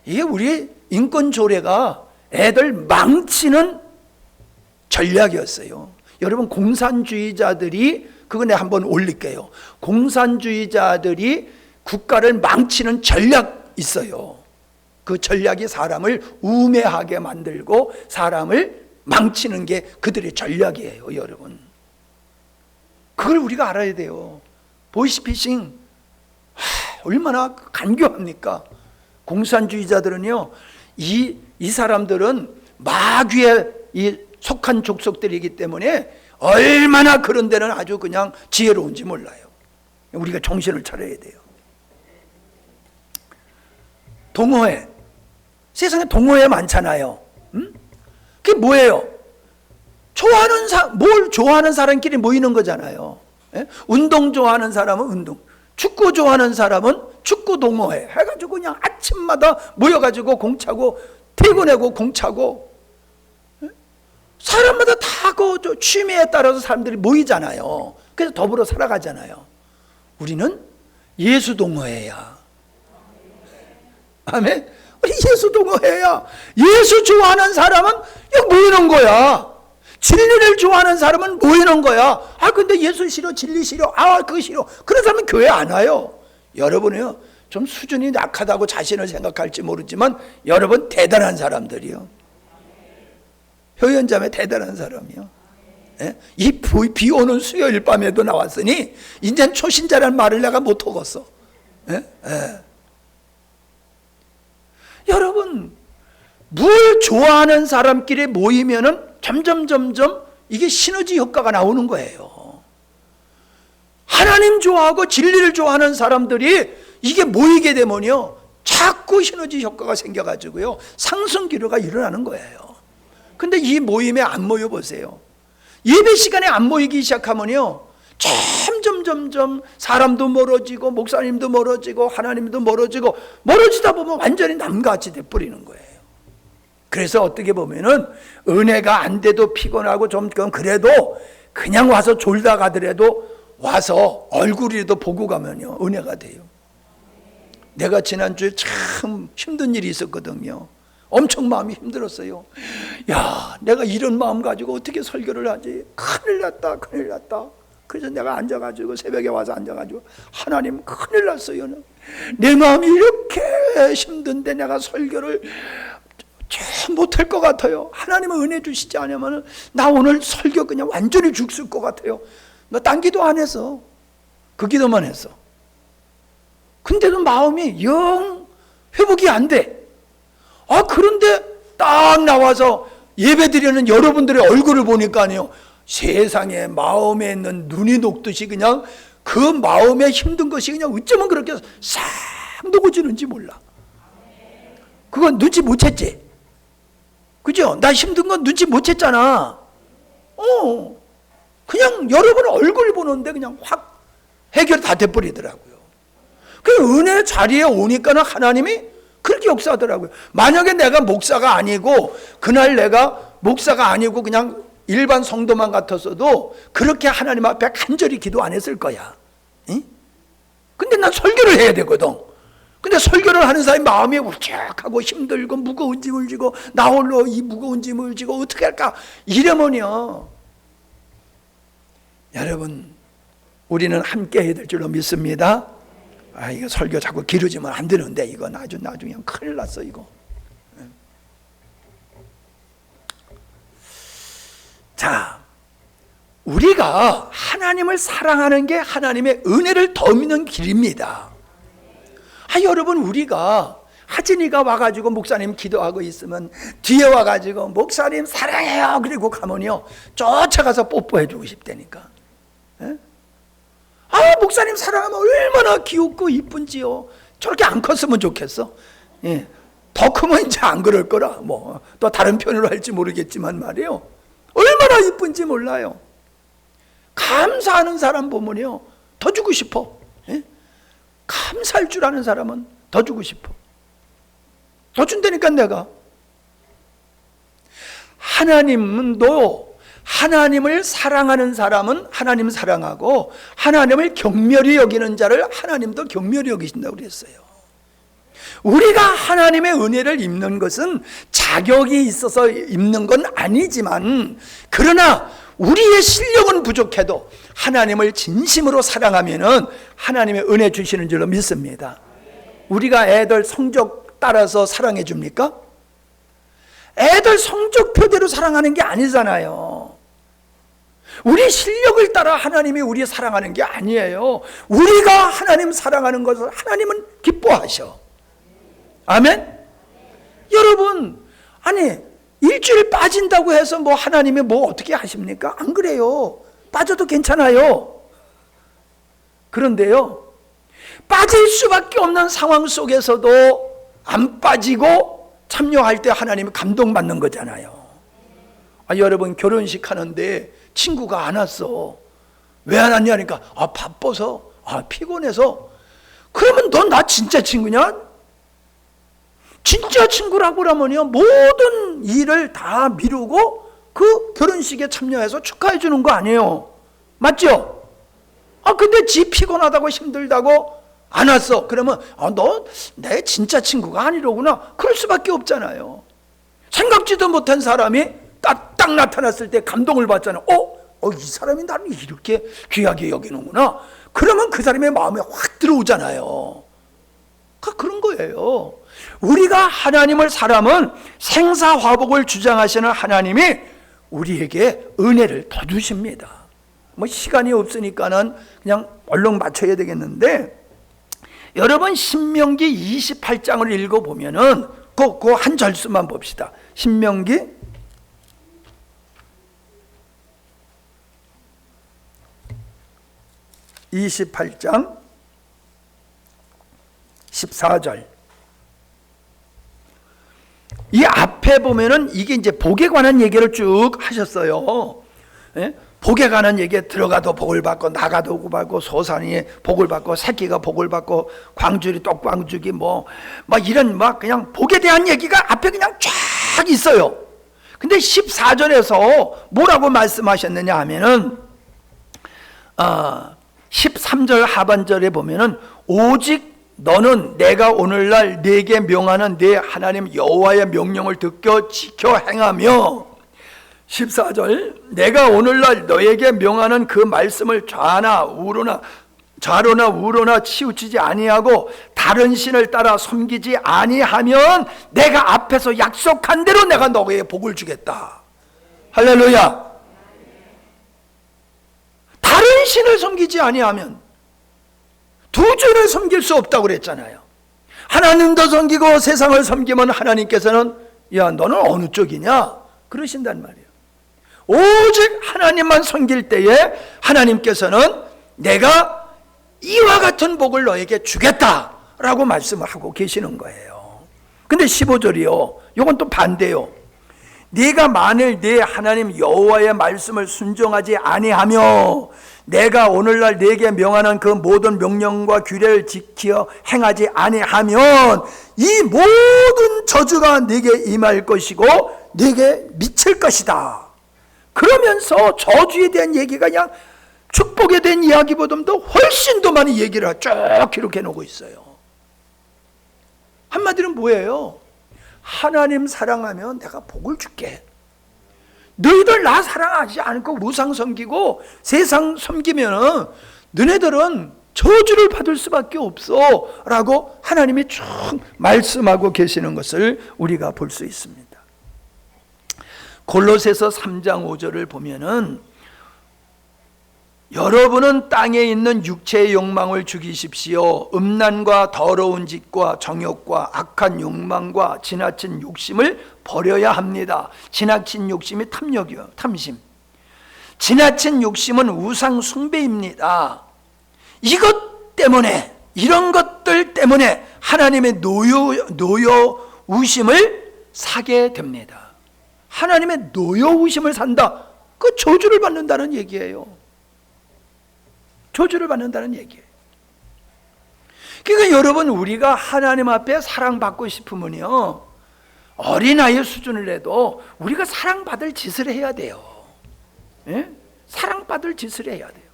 이게 우리 인권 조례가 애들 망치는 전략이었어요. 여러분, 공산주의자들이, 그거 내가 한번 올릴게요. 공산주의자들이 국가를 망치는 전략 있어요. 그 전략이 사람을 우매하게 만들고 사람을 망치는 게 그들의 전략이에요, 여러분. 그걸 우리가 알아야 돼요. 보이스피싱 얼마나 간교합니까? 공산주의자들은요, 이 사람들은 마귀에 속한 족속들이기 때문에 얼마나 그런 데는 아주 그냥 지혜로운지 몰라요. 우리가 정신을 차려야 돼요. 동호회, 세상에 동호회 많잖아요. 그게 뭐예요? 뭘 좋아하는 사람끼리 모이는 거잖아요. 예? 운동 좋아하는 사람은 운동, 축구 좋아하는 사람은 축구 동호회 해가지고 그냥 아침마다 모여가지고 공차고, 퇴근하고 공차고, 예? 사람마다 다 그 취미에 따라서 사람들이 모이잖아요. 그래서 더불어 살아가잖아요. 우리는 예수 동호회야. 아멘. 우리 예수 동호회야. 예수 좋아하는 사람은 여기 모이는 거야. 진리를 좋아하는 사람은 모이는 거야. 근데 예수 싫어, 진리 싫어, 그거 싫어. 그런 사람은 교회 안 와요. 여러분이요, 좀 수준이 약하다고 자신을 생각할지 모르지만 여러분 대단한 사람들이요. 효연자매 대단한 사람이요. 예? 이 비 오는 수요일 밤에도 나왔으니 이젠 초신자라는 말을 내가 못 하겠어. 예? 예. 여러분, 뭘 좋아하는 사람끼리 모이면은 점점 이게 시너지 효과가 나오는 거예요. 하나님 좋아하고 진리를 좋아하는 사람들이 이게 모이게 되면요, 자꾸 시너지 효과가 생겨가지고요, 상승 기류가 일어나는 거예요. 근데 이 모임에 안 모여 보세요. 예배 시간에 안 모이기 시작하면요, 점점 사람도 멀어지고 목사님도 멀어지고 하나님도 멀어지고, 멀어지다 보면 완전히 남같이 돼버리는 거예요. 그래서 어떻게 보면은 은혜가 안 돼도 피곤하고 좀 그래도 그냥 와서 졸다 가더라도 와서 얼굴이라도 보고 가면요, 은혜가 돼요. 내가 지난주에 참 힘든 일이 있었거든요. 엄청 마음이 힘들었어요. 야, 내가 이런 마음 가지고 어떻게 설교를 하지? 큰일 났다. 그래서 내가 앉아가지고, 새벽에 와서 앉아가지고, 하나님 큰일 났어요. 내 마음이 이렇게 힘든데 내가 설교를 참 못할 것 같아요. 하나님은 은혜 주시지 않으면 나 오늘 설교 그냥 완전히 죽을 것 같아요. 나 딴 기도 안 했어. 그 기도만 했어. 근데도 마음이 영 회복이 안 돼. 그런데 딱 나와서 예배 드리는 여러분들의 얼굴을 보니까요, 세상에 마음에 있는 눈이 녹듯이 그냥 그 마음에 힘든 것이 그냥 어쩌면 그렇게 싹 녹아지는지 몰라. 그건 눈치 못 챘지? 그죠? 나 힘든 건 눈치 못 챘잖아. 그냥 여러분 얼굴 보는데 그냥 확 해결 다 돼버리더라고요. 그 은혜 자리에 오니까는 하나님이 그렇게 역사하더라고요. 만약에 내가 목사가 아니고, 그날 내가 목사가 아니고 그냥 일반 성도만 같았어도 그렇게 하나님 앞에 간절히 기도 안 했을 거야. 응? 근데 난 설교를 해야 되거든. 근데 설교를 하는 사람이 마음이 울적하고 힘들고 무거운 짐을 지고, 나 홀로 이 무거운 짐을 지고 어떻게 할까 이러면요, 여러분, 우리는 함께 해야 될 줄로 믿습니다. 이거 설교 자꾸 기르지면 안 되는데, 이거 나중에 그냥 큰일 났어 이거. 자, 우리가 하나님을 사랑하는 게 하나님의 은혜를 더 믿는 길입니다. 여러분, 우리가 하진이가 와가지고 목사님 기도하고 있으면 뒤에 와가지고 목사님 사랑해요 그리고 가면요 쫓아가서 뽀뽀해주고 싶다니까. 목사님 사랑하면 얼마나 귀엽고 이쁜지요. 저렇게 안 컸으면 좋겠어. 더 크면 이제 안 그럴 거라. 또 다른 표현으로 할지 모르겠지만 말이에요, 얼마나 이쁜지 몰라요. 감사하는 사람 보면요 더 주고 싶어. 감사할 줄 아는 사람은 더 주고 싶어. 더 준다니까. 내가 하나님도, 하나님을 사랑하는 사람은 하나님 사랑하고, 하나님을 경멸히 여기는 자를 하나님도 경멸히 여기신다고 그랬어요. 우리가 하나님의 은혜를 입는 것은 자격이 있어서 입는 건 아니지만, 그러나 우리의 실력은 부족해도 하나님을 진심으로 사랑하면은 하나님의 은혜 주시는 줄로 믿습니다. 우리가 애들 성적 따라서 사랑해 줍니까? 애들 성적표대로 사랑하는 게 아니잖아요. 우리 실력을 따라 하나님이 우리 사랑하는 게 아니에요. 우리가 하나님 사랑하는 것을 하나님은 기뻐하셔. 아멘? 여러분, 일주일 빠진다고 해서 하나님이 어떻게 하십니까? 안 그래요. 빠져도 괜찮아요. 그런데요, 빠질 수밖에 없는 상황 속에서도 안 빠지고 참여할 때 하나님이 감동받는 거잖아요. 여러분, 결혼식 하는데 친구가 안 왔어. 왜 안 왔냐니까, 바빠서, 피곤해서. 그러면 넌 나 진짜 친구냐? 진짜 친구라고 그러면요, 모든 일을 다 미루고 그 결혼식에 참여해서 축하해 주는 거 아니에요. 맞죠? 근데 지 피곤하다고 힘들다고 안 왔어. 그러면 너 내 진짜 친구가 아니로구나. 그럴 수밖에 없잖아요. 생각지도 못한 사람이 딱 나타났을 때 감동을 받잖아요. 이 사람이 나를 이렇게 귀하게 여기는구나. 그러면 그 사람의 마음에 확 들어오잖아요. 그런 거예요. 우리가 하나님을 사랑하면 생사화복을 주장하시는 하나님이 우리에게 은혜를 더 주십니다. 시간이 없으니까는 그냥 얼른 맞춰야 되겠는데, 여러분 신명기 28장을 읽어보면은 그 한 절수만 봅시다. 신명기 28장 14절. 이 앞에 보면은 이게 이제 복에 관한 얘기를 쭉 하셨어요. 복에 관한 얘기에 들어가도 복을 받고 나가도 복을 받고 소산이 복을 받고 새끼가 복을 받고 광주리 똑광주기 이런 그냥 복에 대한 얘기가 앞에 그냥 쫙 있어요. 근데 14절에서 뭐라고 말씀하셨느냐 하면은 13절 하반절에 보면은 오직 너는 내가 오늘날 네게 명하는 네 하나님 여호와의 명령을 듣고 지켜 행하며, 14절 내가 오늘날 너에게 명하는 그 말씀을 좌로나 우로나 치우치지 아니하고 다른 신을 따라 섬기지 아니하면 내가 앞에서 약속한 대로 내가 너에게 복을 주겠다. 할렐루야. 다른 신을 섬기지 아니하면, 두 주를 섬길 수 없다고 그랬잖아요. 하나님도 섬기고 세상을 섬기면 하나님께서는 너는 어느 쪽이냐 그러신단 말이에요. 오직 하나님만 섬길 때에 하나님께서는 내가 같은 복을 너에게 주겠다라고 말씀을 하고 계시는 거예요. 근데 15절이요. 이건 또 반대요. 네가 만일 네 하나님 여호와의 말씀을 순종하지 아니하며 내가 오늘날 네게 명하는 그 모든 명령과 규례를 지켜 행하지 아니하면 이 모든 저주가 네게 임할 것이고 네게 미칠 것이다. 그러면서 저주에 대한 얘기가 그냥 축복에 대한 이야기보다도 훨씬 더 많은 얘기를 쭉 기록해 놓고 있어요. 한마디로 뭐예요? 하나님 사랑하면 내가 복을 줄게. 너희들 나 사랑하지 않고 우상 섬기고 세상 섬기면 너네들은 저주를 받을 수밖에 없어 라고 하나님이 쭉 말씀하고 계시는 것을 우리가 볼 수 있습니다. 골로새서 3장 5절을 보면은 여러분은 땅에 있는 육체의 욕망을 죽이십시오. 음란과 더러운 짓과 정욕과 악한 욕망과 지나친 욕심을 버려야 합니다. 지나친 욕심이 탐욕이요, 탐심. 지나친 욕심은 우상 숭배입니다. 이것 때문에, 이런 것들 때문에 하나님의 노여우심을 사게 됩니다. 하나님의 노여우심을 산다. 그 저주를 받는다는 얘기예요. 저주를 받는다는 얘기예요. 그러니까 여러분, 우리가 하나님 앞에 사랑받고 싶으면요, 어린아이 수준을 해도 우리가 사랑받을 짓을 해야 돼요. 예? 사랑받을 짓을 해야 돼요.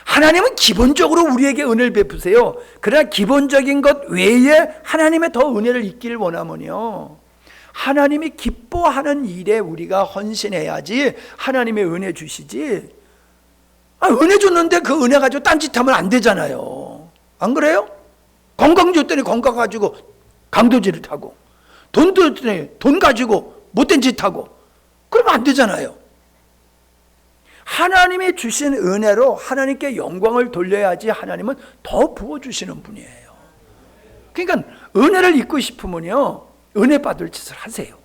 하나님은 기본적으로 우리에게 은혜를 베푸세요. 그러나 기본적인 것 외에 하나님의 더 은혜를 잊기를 원하면요, 하나님이 기뻐하는 일에 우리가 헌신해야지 하나님의 은혜 주시지. 은혜 줬는데 그 은혜 가지고 딴짓하면 안 되잖아요. 안 그래요? 건강 줬더니 건강 가지고 강도질을 타고, 돈 줬더니 돈 가지고 못된 짓 하고, 그러면 안 되잖아요. 하나님이 주신 은혜로 하나님께 영광을 돌려야지 하나님은 더 부어주시는 분이에요. 그러니까 은혜를 잊고 싶으면요, 은혜 받을 짓을 하세요.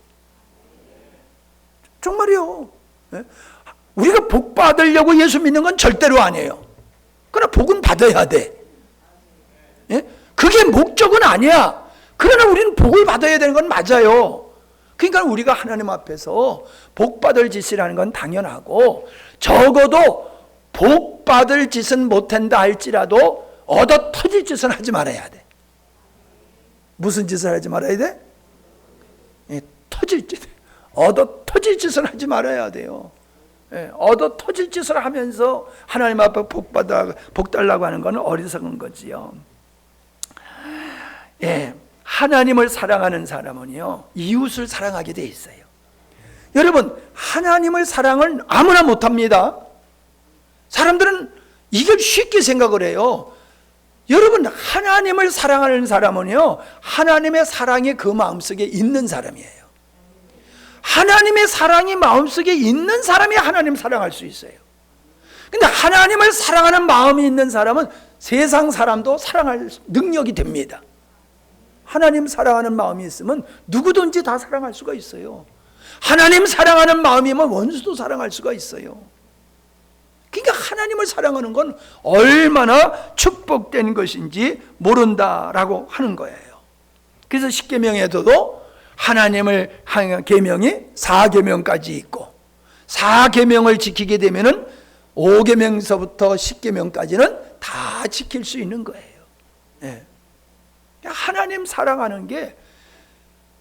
정말이요. 우리가 복 받으려고 예수 믿는 건 절대로 아니에요. 그러나 복은 받아야 돼. 그게 목적은 아니야. 그러나 우리는 복을 받아야 되는 건 맞아요. 그러니까 우리가 하나님 앞에서 복 받을 짓이라는 건 당연하고, 적어도 복 받을 짓은 못한다 할지라도 얻어 터질 짓은 하지 말아야 돼. 무슨 짓을 하지 말아야 돼? 터질 짓. 얻어 터질 짓을 하지 말아야 돼요. 얻어 터질 짓을 하면서 하나님 앞에 복 달라고 하는 것은 어리석은 거지요. 하나님을 사랑하는 사람은요, 이웃을 사랑하게 돼 있어요. 여러분, 하나님을 사랑을 아무나 못합니다. 사람들은 이걸 쉽게 생각을 해요. 여러분, 하나님을 사랑하는 사람은요, 하나님의 사랑이 그 마음속에 있는 사람이에요. 하나님의 사랑이 마음속에 있는 사람이 하나님 사랑할 수 있어요. 근데 하나님을 사랑하는 마음이 있는 사람은 세상 사람도 사랑할 능력이 됩니다. 하나님 사랑하는 마음이 있으면 누구든지 다 사랑할 수가 있어요. 하나님 사랑하는 마음이면 원수도 사랑할 수가 있어요. 그러니까 하나님을 사랑하는 건 얼마나 축복된 것인지 모른다라고 하는 거예요. 그래서 십계명에서도 하나님을 향한 계명이 4계명까지 있고, 4계명을 지키게 되면은 5계명서부터 10계명까지는 다 지킬 수 있는 거예요. 하나님 사랑하는 게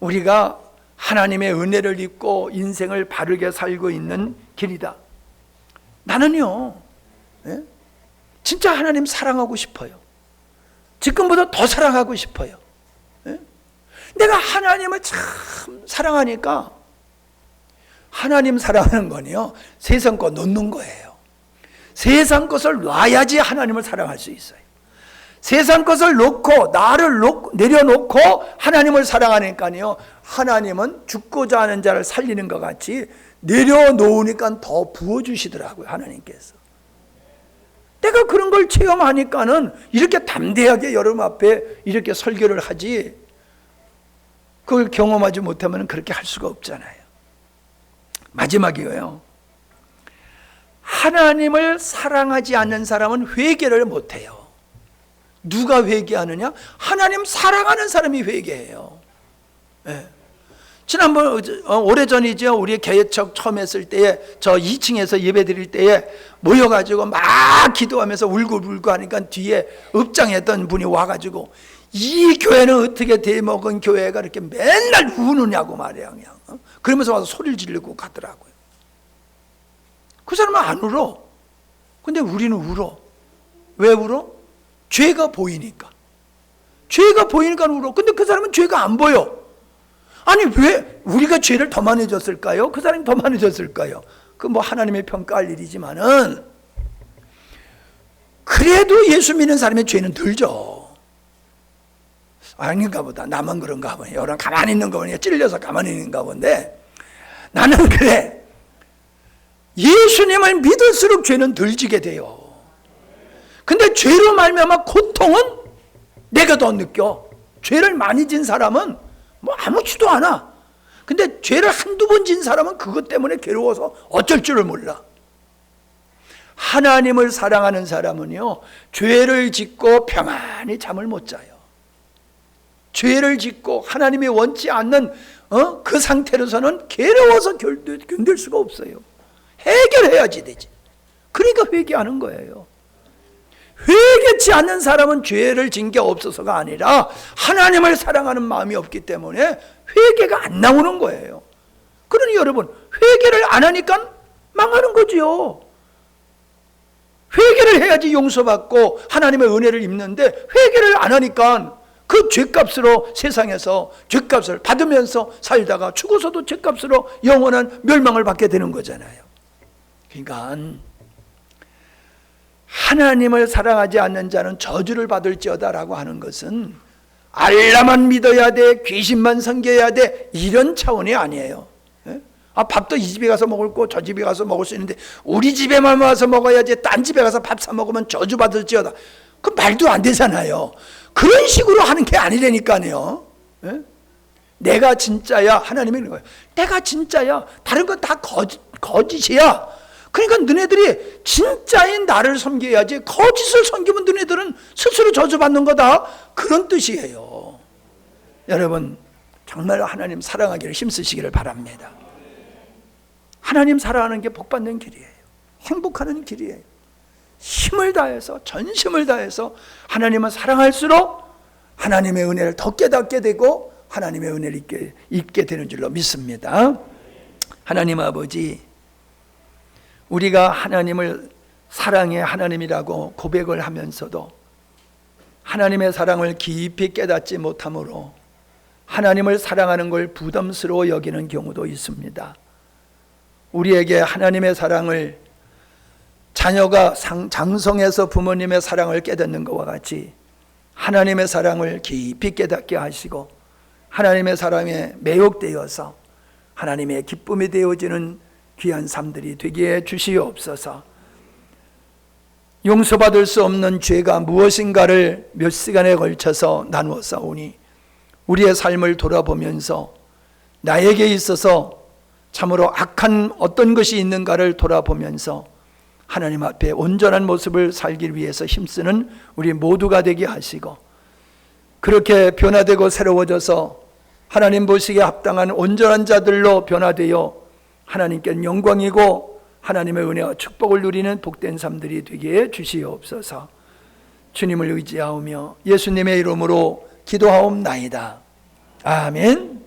우리가 하나님의 은혜를 입고 인생을 바르게 살고 있는 길이다. 나는요, 진짜 하나님 사랑하고 싶어요. 지금보다 더 사랑하고 싶어요. 내가 하나님을 참 사랑하니까, 하나님 사랑하는 거는요, 세상 거 놓는 거예요. 세상 것을 놔야지 하나님을 사랑할 수 있어요. 세상 것을 놓고 나를 내려놓고 하나님을 사랑하니까요, 하나님은 죽고자 하는 자를 살리는 것 같이 내려놓으니까 더 부어주시더라고요, 하나님께서. 내가 그런 걸 체험하니까는 이렇게 담대하게 여러분 앞에 이렇게 설교를 하지, 그걸 경험하지 못하면 그렇게 할 수가 없잖아요. 마지막이에요. 하나님을 사랑하지 않는 사람은 회개를 못해요. 누가 회개하느냐? 하나님 사랑하는 사람이 회개해요. 네. 지난번 오래전이죠. 우리 개척 처음 했을 때에 저 2층에서 예배 드릴 때에 모여가지고 막 기도하면서 울고불고 하니까 뒤에 읍장했던 분이 와가지고 이 교회는 어떻게 대먹은 교회가 이렇게 맨날 우느냐고 말이야. 그냥 그러면서 와서 소리를 지르고 가더라고요. 그 사람은 안 울어. 근데 우리는 울어. 왜 울어? 죄가 보이니까. 죄가 보이니까 울어. 근데 그 사람은 죄가 안 보여. 아니 왜 우리가 죄를 더 많이 졌을까요? 그 사람이 더 많이 졌을까요? 그 뭐 하나님의 평가할 일이지만은 그래도 예수 믿는 사람의 죄는 덜죠. 아닌가 보다. 나만 그런가 보네. 여러분 가만히 있는가 보네. 찔려서 가만히 있는가 본데 나는 그래. 예수님을 믿을수록 죄는 덜 지게 돼요. 근데 죄로 말미암아 고통은 내가 더 느껴. 죄를 많이 진 사람은 뭐 아무렇지도 않아. 근데 죄를 한두 번 진 사람은 그것 때문에 괴로워서 어쩔 줄을 몰라. 하나님을 사랑하는 사람은요, 죄를 짓고 평안히 잠을 못 자요. 죄를 짓고 하나님이 원치 않는 그 상태로서는 괴로워서 견딜 수가 없어요. 해결해야지 되지. 그러니까 회개하는 거예요. 회개치 않는 사람은 죄를 진 게 없어서가 아니라 하나님을 사랑하는 마음이 없기 때문에 회개가 안 나오는 거예요. 그러니 여러분, 회개를 안 하니까 망하는 거지요. 회개를 해야지 용서받고 하나님의 은혜를 입는데 회개를 안 하니까 그 죄값으로 세상에서 죄값을 받으면서 살다가 죽어서도 죄값으로 영원한 멸망을 받게 되는 거잖아요. 그러니까 하나님을 사랑하지 않는 자는 저주를 받을지어다라고 하는 것은 알라만 믿어야 돼, 귀신만 섬겨야 돼, 이런 차원이 아니에요. 밥도 이 집에 가서 먹을 거 저 집에 가서 먹을 수 있는데 우리 집에만 와서 먹어야지 딴 집에 가서 밥 사 먹으면 저주 받을지어다. 그 말도 안 되잖아요. 그런 식으로 하는 게 아니라니까요. 내가 진짜야. 하나님이 그런 거예요. 내가 진짜야. 다른 건 다 거짓이야. 그러니까 너네들이 진짜인 나를 섬겨야지 거짓을 섬기면 너네들은 스스로 저주받는 거다. 그런 뜻이에요. 여러분 정말 하나님 사랑하기를 힘쓰시기를 바랍니다. 하나님 사랑하는 게 복받는 길이에요. 행복하는 길이에요. 힘을 다해서 전심을 다해서 하나님을 사랑할수록 하나님의 은혜를 더 깨닫게 되고 하나님의 은혜를 입게 되는 줄로 믿습니다. 하나님 아버지, 우리가 하나님을 사랑의 하나님이라고 고백을 하면서도 하나님의 사랑을 깊이 깨닫지 못함으로 하나님을 사랑하는 걸 부담스러워 여기는 경우도 있습니다. 우리에게 하나님의 사랑을 자녀가 장성해서 부모님의 사랑을 깨닫는 것과 같이 하나님의 사랑을 깊이 깨닫게 하시고 하나님의 사랑에 매혹되어서 하나님의 기쁨이 되어지는 귀한 삶들이 되게 해 주시옵소서. 용서받을 수 없는 죄가 무엇인가를 몇 시간에 걸쳐서 나누어 싸우니 우리의 삶을 돌아보면서 나에게 있어서 참으로 악한 어떤 것이 있는가를 돌아보면서 하나님 앞에 온전한 모습을 살기 위해서 힘쓰는 우리 모두가 되게 하시고 그렇게 변화되고 새로워져서 하나님 보시기에 합당한 온전한 자들로 변화되어 하나님께는 영광이고 하나님의 은혜와 축복을 누리는 복된 삶들이 되게 해 주시옵소서. 주님을 의지하오며 예수님의 이름으로 기도하옵나이다. 아멘.